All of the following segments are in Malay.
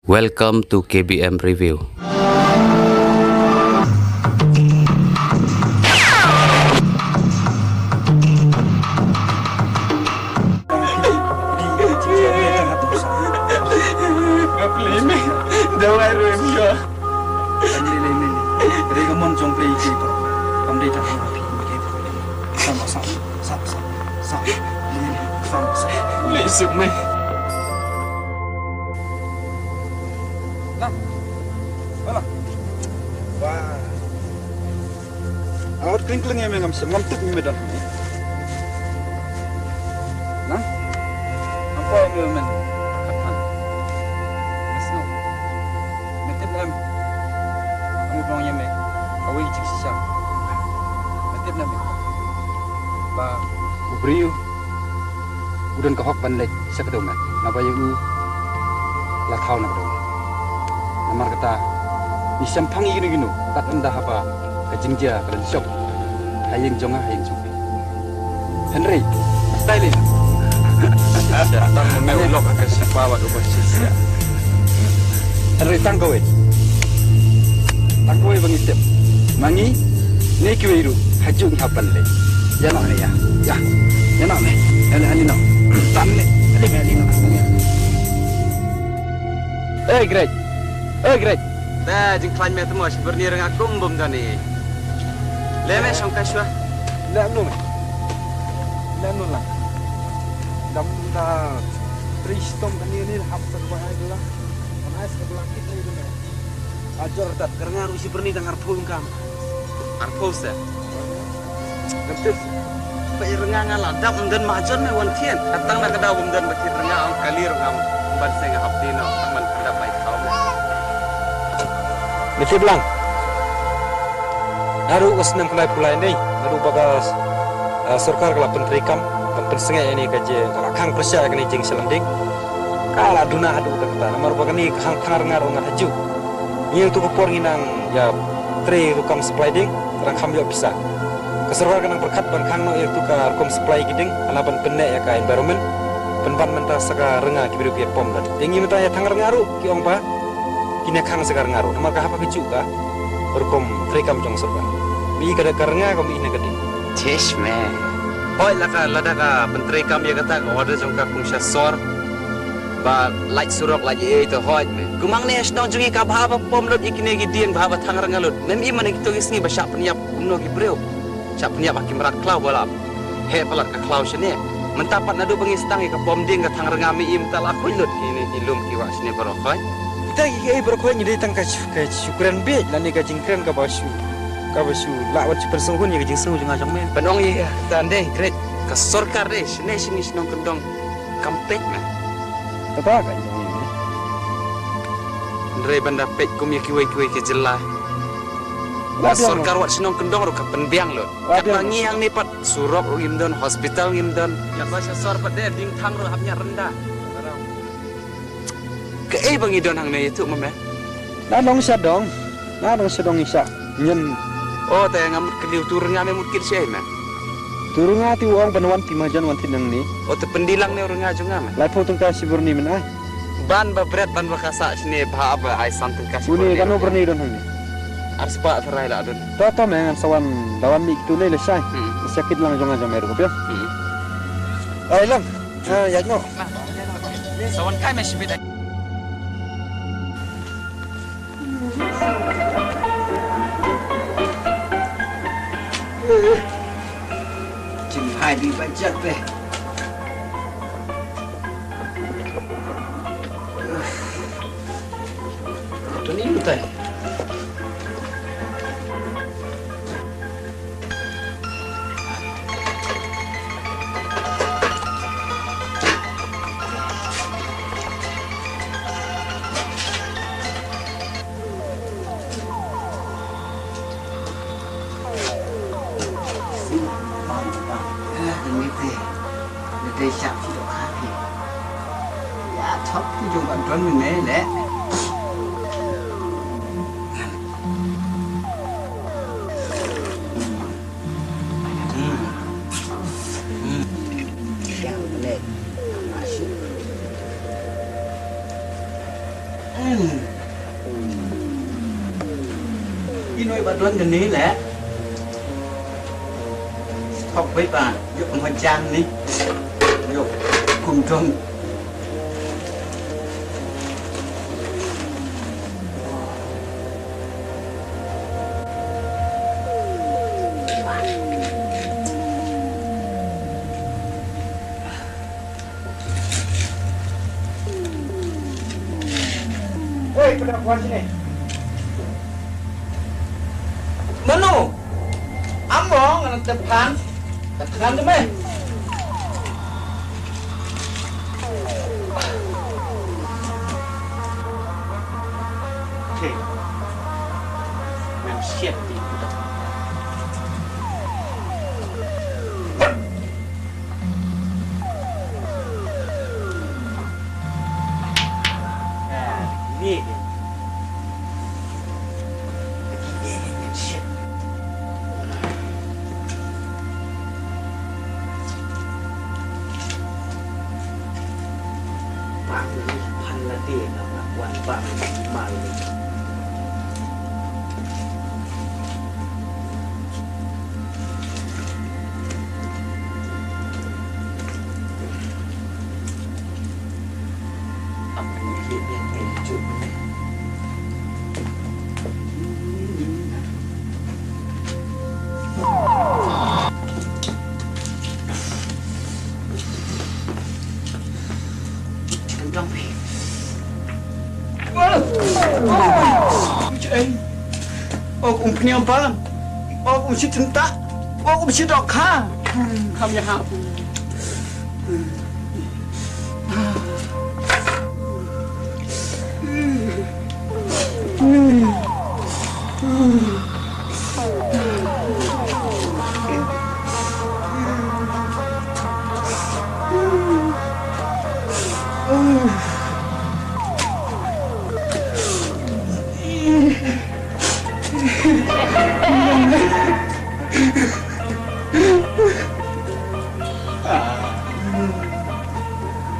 Welcome to KBM Review. Awat kling-kling yang ngam tuk ni medan. Nah, apa yang men? Katan. Masno. Metep lam. Kamu bang yang me. Awai cik sisa. Metep lam. Ba ubriu. Udan kahok bandek sakdo men. Napa yu la thau nak do. Namar kata ni sampang gini tak anda apa kejingja kerensok hayeng jonga hayeng jumpi Henry style datang memelok ke sipawa ke posisi Henry tangkowe bangitep mangi nekiwiru hajung hapan le ya nak ya nak me ali no tanne ali no great dah jeng klan me temo sebenarnya dengan kumbum tadi leme songkai shua lem nu lah dam da tristom kani ni hap terbaik lah panas kebelah kita itu me ajor dat kerengar usi berni dengar pun kam arpos ya betul pai rengang ala dam dan majon me wan tien datang nak kedau dan bakir rengang kalir ngam ban seng hapdino aman pendapat kau Mesti bilang, naru usnam pulai ni, naru bagas sarkar kalau penterikam, pensengai ini kaje kang persia kini jeng selanding, kala duna adu kata, namar bagan ni kang ngar haju, ni itu kepor nginang ya tri rukam supply ding, terang kami bisa, keserwar kenang berkat ban kang no itu ka rukam supply giding, alaban penek ya ka environment, penban mentah saka renga kibiru pia pom dan, tinggi mentah ya tangar ngaru ki ong pa. Kini kang segar ngaruh, nama kah apa kecuka, berkom trikam jong serba. Mi kada karanga kami ini kadi. Chesh me. Hoi lada ka pentrikam ya kata kau ada jong ka kungsha sor, ba light surok lagi itu hoi me. Kumang ni esnong jungi ka bahaba pomlot ikine gidian bahaba tangar ngalut. Memi mana gitu isni ba syak peniap umno gibreu. Syak peniap hakim rat klau balap. He palat ka klau sini. Mentapat nadu pengistang ka pomding ka tangar ngami im tal aku lut kini ilum kiwa sini barokoi. Kita ini berkuat jadi tangkai syukuran bej, lani kajingkran kabasu lawat persungkun ya kajing sungguh jangan men. Penong ya, tandai great kesorkar deh, sini senong kendong kampet mah. Apa kan yang ini? Andre benda pet kum ya kiwai ke jelah. Kesorkar wat senong kendong ruk penbiang lo. Kapangi yang ni pat surok ngimdon hospital ngimdon. Ya bahasa sor pat deh ding thang lo hapnya rendah. Ke bang idon hang me itu mame. Nanong sadong isa nyen. Oh teh ngamut keliu turun ngame mungkin sih me. Turun ngati uang penuan timajan wanti nang ni. Oh teh pendilang ne urang ngajung ngame. Lai potong kasih berni men ai. Ban ba bret ban ba kasa sini bah apa ai santen kasih. Buni kan berni don hang ni. Ars pa terai la don. Toto mengan sawan lawan mi tu le lesai. Sakit lang jong jong meru ko. Ai lang. Ya no. Sawan kai me sibit. Chừng hai đi bắt chất về. Tuh ini teh. Đây sắp thì được khác thì dạ thấp thì dùng bản thân mình đấy lẽ Nói bà Tuấn gần ní lẽ học với bà giúp một trang đi giúp cùng chung oi pada puan sini Manu, ambong anak tekan tu meh. Okay, memang siap di. Ini. Aku punya apa? Aku mesti cinta. Aku mesti doka. Kamu yang apa?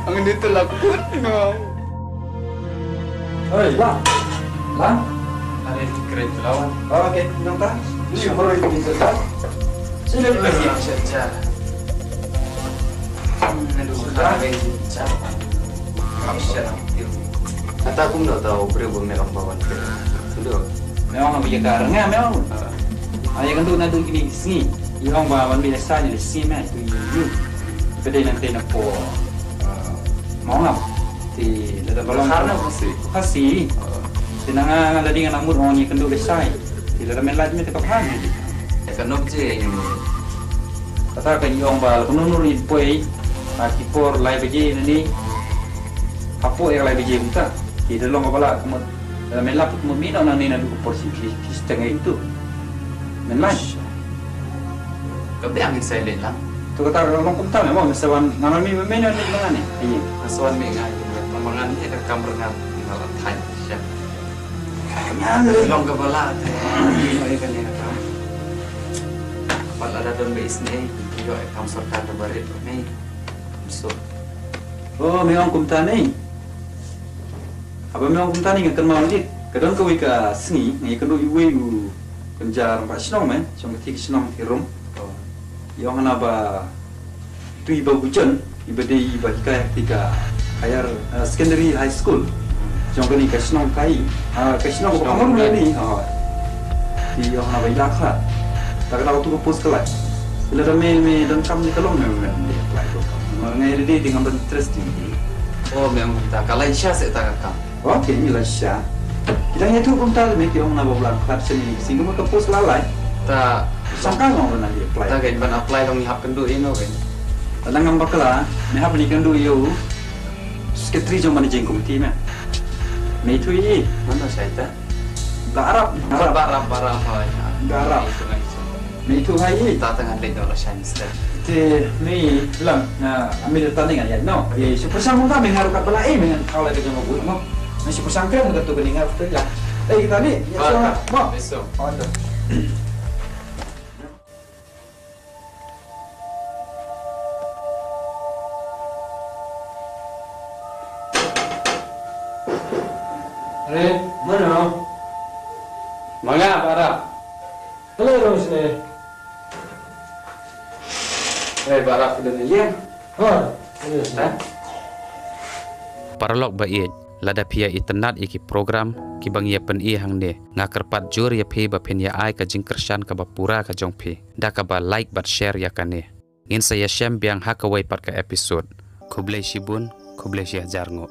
Ang dito lakot, no. Oi, Lang. Lang. Ada keren lawan. Oh, okey, nonton. Ini baru itu kita. Sila lagi Saja. Aduh, kami cak. Bisa. Kata aku nggak tahu berhubung merong bawaan ke. Sudah. memang nak karang ngah memang. Ayah kan tu nak tu gini sini. Yang bawa biasa ni sini mah tu you. Beda nanti nak po. Mau ngap. Ti lada balong Karena kasih. Tinanga ladi dengan amur orang yang kendu besai. Ti lada melat ni tetap han. ya kan je ini. Kata kan yang bal penunur ipoi. Akipor lai beji ni. Apo yang lai beji muka. Ti dalam kepala kemut. Melap kemut minum nang ni nak duk porsi setengah itu. Menlai. Tapi angin saya lihat lah. Tu kata orang kumta memang mesawan ngalami memenya ni mana ni. Iya. Kasuan mengai. Pemangan ni ada kamar ngap malah thai. Long kepala tu. Ini kan ni kan. Kepala ada dalam base ni. Yo kam sarkar terbarit ni. So. Oh, memang kumta ni. Apa memang kumta ni ngakan mau ni. Kadang kau ika sini, ni kau iwe u kenjar pak sinong men, cuma tik sinong hirum. Yang mana ba tu iba hujan, iba de iba hikayah tiga higher secondary high school. Cuma kau ni sinong kai, sinong kau kamu ni. Di yang mana ba ilakha. Tak kena waktu kau post kelas. Bila ramai dan kami kalau memang dia apply tu. Mengenai dia dengan interesting. Oh, memang tak. Kalau Isya saya tak akan. Okey, inilah Syah. Kita hanya tu pun tahu mereka orang nak buat kelas ni. Sehingga mereka post lalai. Tak. Sangka orang nak dia apply. Tak kan, ban apply dong ni hap kendu ini kan. Tentang ngam bakala, mehap ni kendu yo. Sekretari jom mana jengkum ti meh. Mei tu ye. Mana saya tak? Arab. Barang. Arab. Mei tu hai ye. Tak tengah lihat orang Chinese tadi. Te ni lang na ambil tandingan ya. No. Ye super sang kita mengharap kat belai dengan kalau ada jom buat mo. Nasi super sang kan kita tu keningat tu lah. Kita ni ya so. Mo. Besok. Ada. Re, mana? Mangga para. Hello, Rosne. Para sudah ni. Oh, Paralog ba iet lada pia itenat iki program ki bang ia pen i hang ne ngakerpat jur ya phe ba pen ya ai ka jingkershan ka ba pura ka jong phe da ka ba like bat share ya kane ngin saya shem biang hakawai pat ka episode kublai shibun kublai shih jarngo